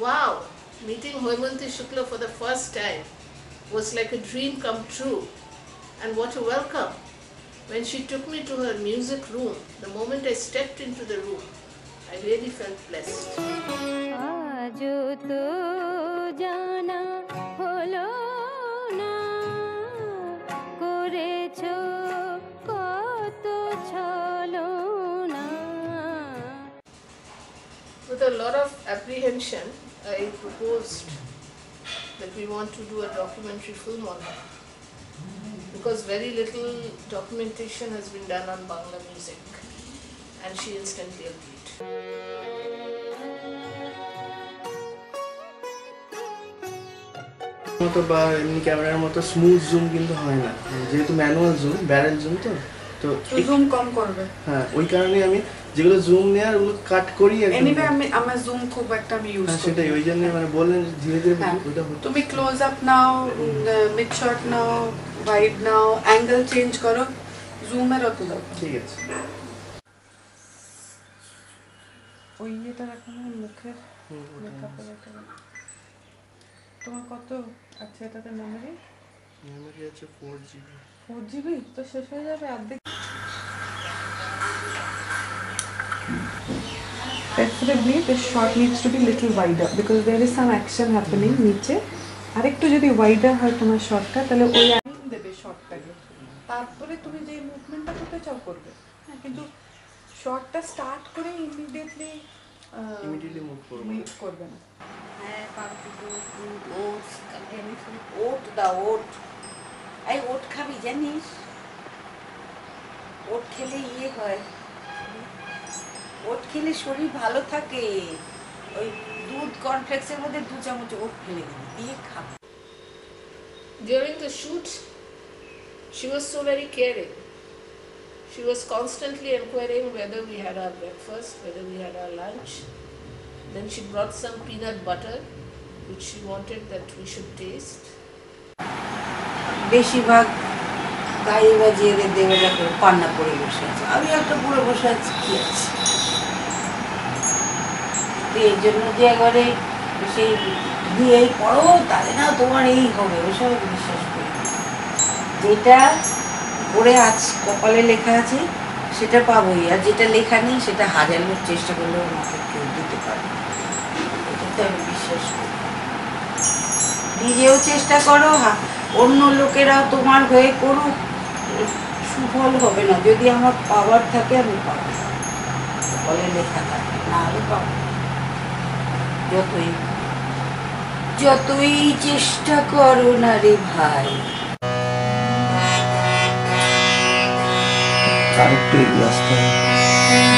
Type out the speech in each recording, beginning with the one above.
Wow, meeting Hoymanti Shukla for the first time was like a dream come true. And what a welcome! When she took me to her music room, the moment I stepped into the room, I really felt blessed. With a lot of apprehension, I proposed that we want to do a documentary film on her, because very little documentation has been done on Bangla music, and she instantly agreed. মতো বা এমনি ক্যামেরার মতো smooth zoom কিন্তু হয় না, যেহেতু manual zoom, barrel zoom, তো জুম কম করবে। হ্যাঁ, ওই কারণে আমি যেগুলো জুম নেই আর ওগুলো কাট করি। এনিওয়ে আমার জুম খুব একটা আমি ইউজ করি, সেটাই ওই জন্য মানে বললেন ধীরে ধীরে ওটা হতো। তুমি ক্লোজ আপ নাও, মিড শট নাও, ওয়াইড নাও, অ্যাঙ্গেল চেঞ্জ করো, জুমের অত দাও। ঠিক আছে। ওই এটা রাখো না মুখের মেকআপের এটা। তোমার কত আছে এটাতে মেমরি? মেমরি আছে 4GB। 4GB তো শেষ হয়ে যাবে অর্ধেক। Preferably the shot needs to be little wider because there is some action happening নিচে। আরেকটু যদি wider হয় তোমার শটটা, তাহলে ওই আইন দেবে শটটাকে, তারপরে তুমি যে মুভমেন্টটা করতে চাও করবে। হ্যাঁ, কিন্তু শটটা স্টার্ট করে ইমিডিয়েটলি মুভ করবে না। হ্যাঁ, ওটস জানিস, ওট দা ওট, এই ওট খাবি জানিস? ওট খেলে ইয়ে হয়, ওট খেলে শরীর ভালো থাকে। ওই দুধ কর্নফ্লেক্সের মধ্যে 2 চামচ ওট ফেলে দিবি, দিয়ে খাবি। During the shoot, she was so very caring. She was constantly inquiring whether we had our breakfast, whether we had our lunch. Then she brought some peanut butter, which she wanted that we should taste. বেশিরভাগ গায়ে বাজিয়ে দেবে, দেখো পান্না পড়ে বসে আছে, আমি একটা পুরো বসে আছি, কি আছে? এই জন্য যে একবারে সেই দিয়েই পড়ো তাহলে না তোমার এই হবে, ওসব বিশ্বাস করি। যেটা পড়ে আজ কপালে লেখা আছে সেটা পাবোই, আর যেটা লেখা নেই সেটা হাজার লোক চেষ্টা করলেও আমাকে কেউ দিতে পারবে। এটা তো আমি বিশ্বাস করি। নিজেও চেষ্টা করো, অন্য লোকেরাও তোমার হয়ে করুক, সুফল হবে না। যদি আমার পাওয়ার থাকে আমি পাবো, কপালে লেখা থাকে, না হলে পাবো। যতই চেষ্টা করো না রে ভাই। আরেকটু এগিয়ে আসতে হবে,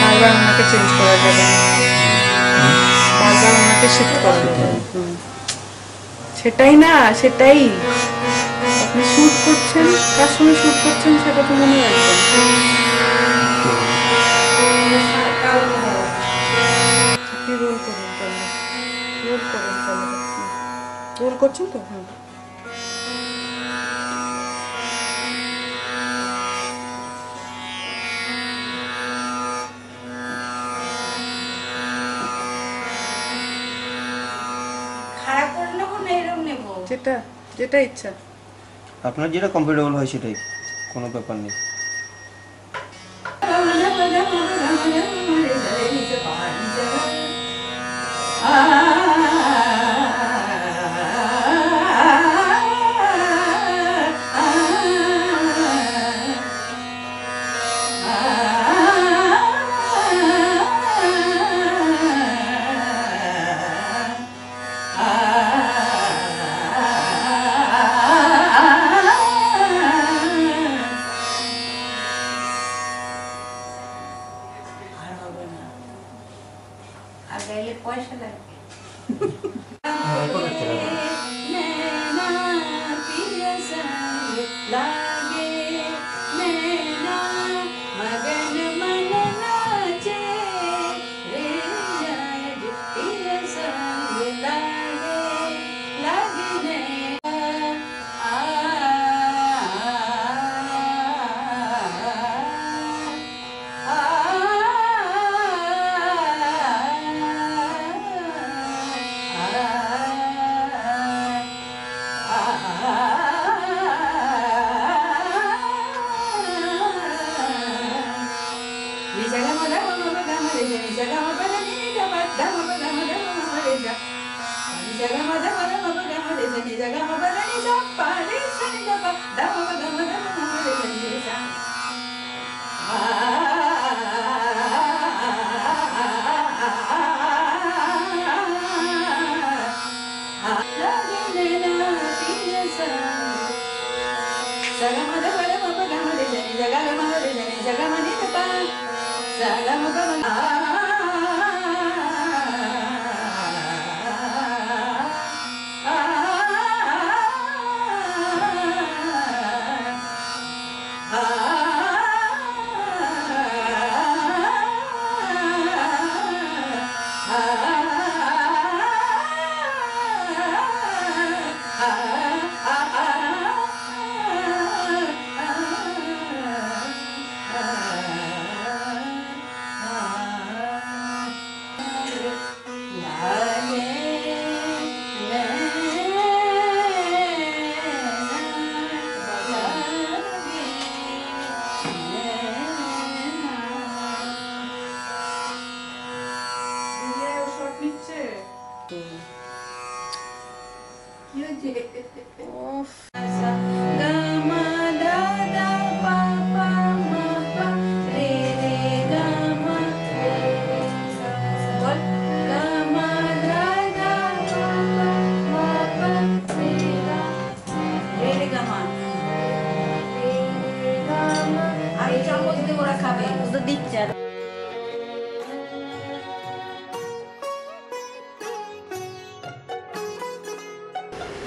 বারবার ওনাকে চেঞ্জ করা যাবে না, বারবার ওনাকে শিফট করা যাবে না। সেটাই না, সেটাই আপনি শুট করছেন, কার সঙ্গে শুট করছেন সেটা তো মনে রাখবেন। রোল করুন তাহলে, রোল করুন তাহলে, রোল করছেন তো? হ্যাঁ, খারাপ করে নেবো না এরকম নেবো, যেটা ইচ্ছা। আপনার যেটা কমফোর্টেবল হয় সেটাই, কোনো ব্যাপার নেই। আর গাইলে পয়সা লাগবে।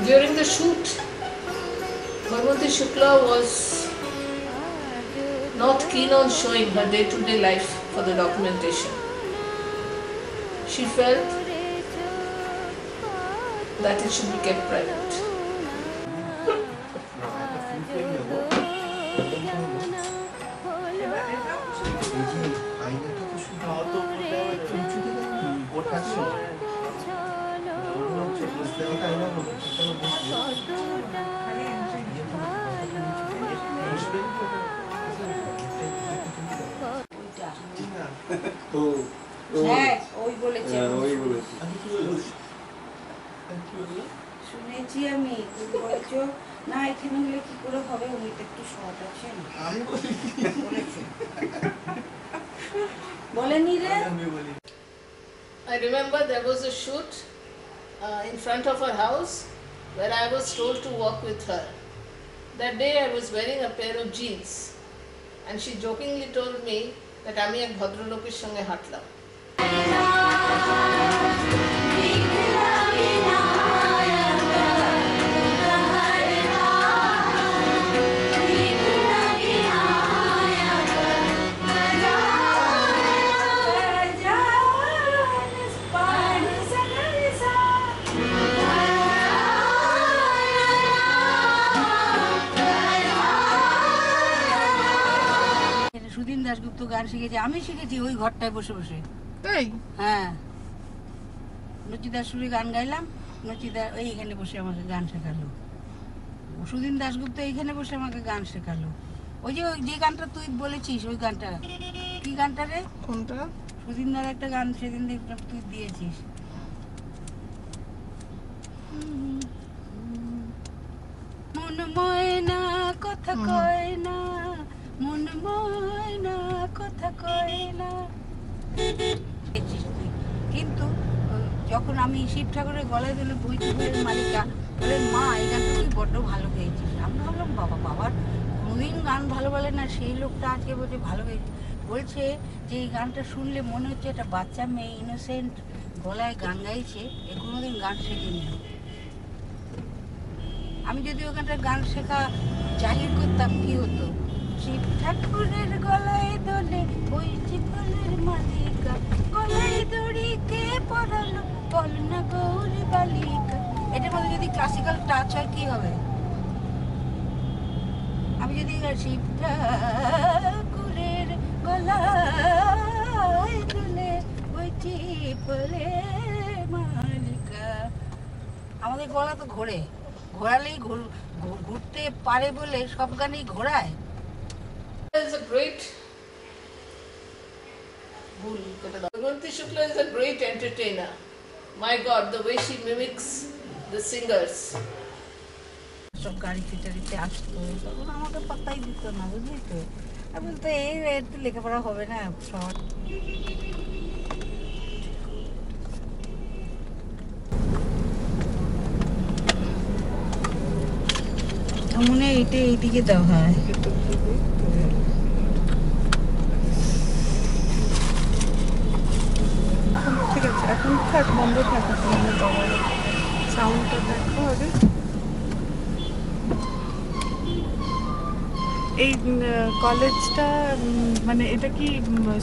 During the shoot, Bhagwanti Shukla was not keen on showing her day-to-day life for the documentation. She felt that it should be kept private. শুনেছি আমি, তুমি বলেছো না এখানে হলে কি করে হবে, উনিটা একটু শর্ট আছেন বলেনি রে। I remember there was a shoot in front of her house where I was told to walk with her. That day I was wearing a pair of jeans and she jokingly told me that আমি এক ভদ্রলোকের সঙ্গে হাঁটলাম। সুদিন দাশগুপ্ত গান শিখেছি, আমি শিখেছি ওই ঘরটায় বসে বসে। তাই? হ্যাঁ, নচিদার সুরে গান গাইলাম, নচিদা এইখানে বসে আমাকে গান শেখালো। সুদিন দাশগুপ্ত এইখানে বসে আমাকে গান শেখালো। ওই যে গানটা তুই বলেছিস, ওই গানটা কি গানটা রে? কোনটা? সুদিনদার একটা গান সেদিন তুই দিয়েছিস। মন ময়না কথা কয় না, মন ময়না কথা কয় না। কিন্তু যখন আমি শিব ঠাকুরের গলায় দিলে বইটি বইয়ের মালিকা বলে, মা এই গানটা তুই বড্ড ভালো গেয়েছিস। আমি ভাবলাম বাবার কোনোদিন গান ভালো বলে না, সেই লোকটা আজকে বলছে ভালো গেয়েছিস। বলছে যে এই গানটা শুনলে মনে হচ্ছে একটা বাচ্চা মেয়ে ইনোসেন্ট গলায় গান গাইছে, এ কোনোদিন গান শেখেনি। আমি যদি ওখানটা গান শেখা জাহির করতাম কি হতো, শিব ঠাকুরের গলায় দোলে ওই চিপলের মালিকা, গলায় দড়ি কে পড়ালো বল না গৌরী বালিকা। এটার মধ্যে যদি ক্লাসিক্যাল টাচ হয় কি হবে? আমি যদি শিব ঠাকুরের গলায় দোলে ওই চিপলের মালিকা, আমাদের গলা তো ঘোরে, ঘোরালেই ঘুরতে পারে বলে সব গানেই ঘোরায়। There is a great Bhagwanti Shukla is a great entertainer. My God, the way she mimics the singers. সব গাড়িতে টাড়িতে আসতো, তখন আমাকে পাত্তাই দিত না, বুঝলি তো। আমি বলতো এই তো লেখাপড়া হবে না শহর। মনে হয় এটা এইদিকে দেওয়া হয়। ঠিক আছে, এখন থাক, বন্ধ থাক, সাউন্ডটা দেখো আগে। এই কলেজটা মানে এটা কি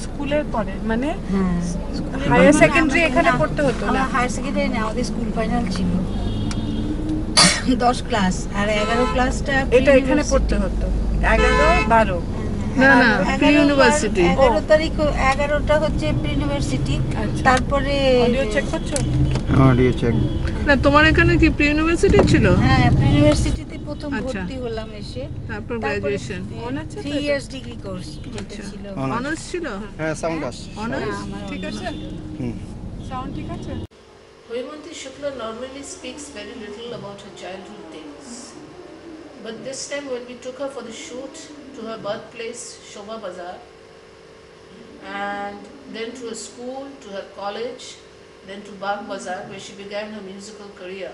স্কুলের পরে, মানে হায়ার সেকেন্ডারি এখানে পড়তে হতো না? হায়ার সেকেন্ডারি না, আমাদের স্কুল ফাইনাল ছিল 10 ক্লাস, আর 11 ক্লাসটা এটা এখানে পড়তে হতো, 11, 12। না না, প্রি ইউনিভার্সিটি। 11 তারিখ, 11টা হচ্ছে প্রি ইউনিভার্সিটি। তারপরে অডিও চেক করছো? অডিও চেক না, তোমার এখানে কি প্রি ইউনিভার্সিটি ছিল? হ্যাঁ, প্রি ইউনিভার্সিটিতে প্রথম ভর্তি হলাম এসে। তারপর গ্র্যাজুয়েশন, 3 ইয়ার্স ডিগ্রি কোর্স যেটা ছিল। অনার্স ছিল? হ্যাঁ, সাউন্ড আস অনার্স ঠিক আছে, সাউন্ড ঠিক আছে। Vaimanti Shukla normally speaks very little about her childhood days. But this time when we took her for the shoot to her birthplace, Shobha Bazar, and then to a school, to her college, then to Bagh Bazar where she began her musical career,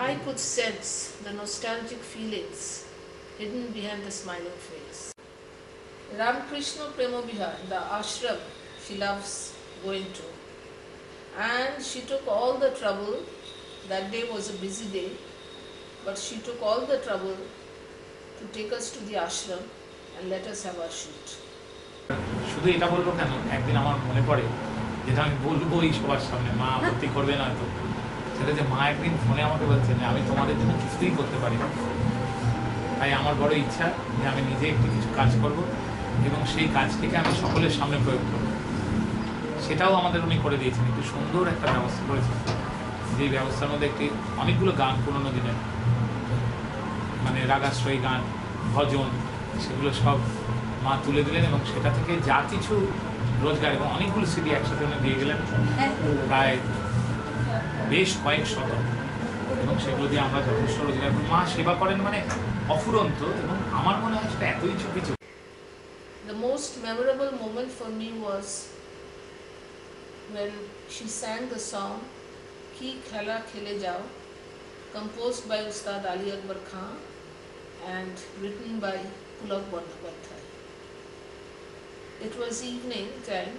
I could sense the nostalgic feelings hidden behind the smiling face. Ramakrishna Premobihar, the ashram she loves going to. And she took all the trouble, that day was a busy day, but she took all the trouble to take us to the ashram and let us have our shoot. শুধু এটা বলবো কেন, একদিন আমার মনে পড়ে, যেটা আমি বলবোই সবার সামনে, মা আপত্তি করবে না তো, সেটা যে মা একদিন ফোনে আমাকে বলছেন আমি তোমাদের জন্য কিছুতেই করতে পারি না, তাই আমার বড় ইচ্ছা যে আমি নিজে একটু কিছু কাজ করব এবং সেই কাজটিকে আমি সকলের সামনে প্রয়োগ করব। সেটাও আমাদের উনি করে দিয়েছেন, একটু সুন্দর একটা ব্যবস্থা করেছেন, যে ব্যবস্থার মধ্যে একটি অনেকগুলো গান পুরোনো দিনের, মানে রাগাশ্রয়ী গান, ভজন, সেগুলো সব মা তুলে দিলেন এবং সেটা থেকে যা কিছু রোজগার এবং অনেকগুলো সিডি একসাথে উনি দিয়ে গেলেন, প্রায় বেশ কয়েক শত, এবং সেগুলো দিয়ে আমরা যথেষ্ট রোজগার করি। মা সেবা করেন মানে অফুরন্ত, এবং আমার মনে হয় সেটা এতই কিছু। The most memorable moment for me was when she sang the song Ki Khela Khele Jao, composed by Ustad Ali Akbar Khan and written by Pulak Bandyopadhyay. It was evening time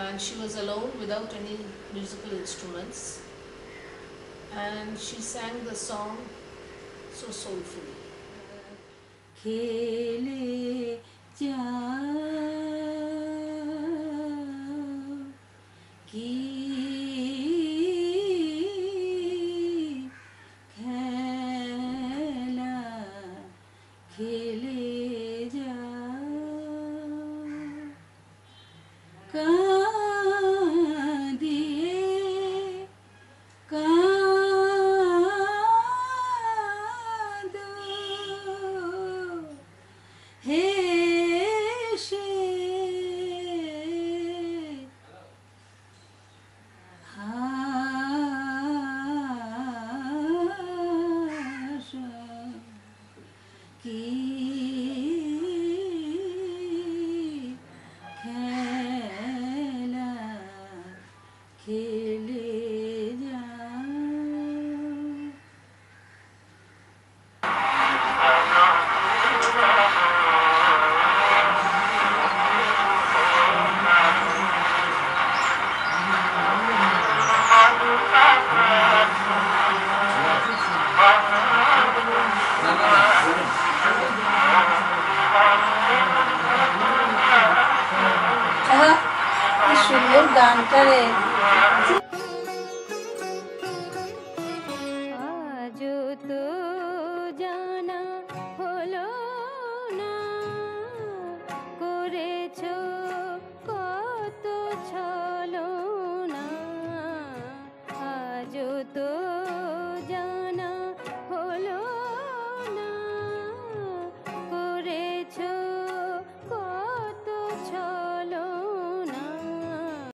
and she was alone without any musical instruments, and she sang the song so soulfully. খেলে যাও কি খেলা খেলে যাও, কাঁদিয়ে কাঁদো হেসে হাসো, কি খেলা খেলে যাও। কি সুন্দর গানটা রে।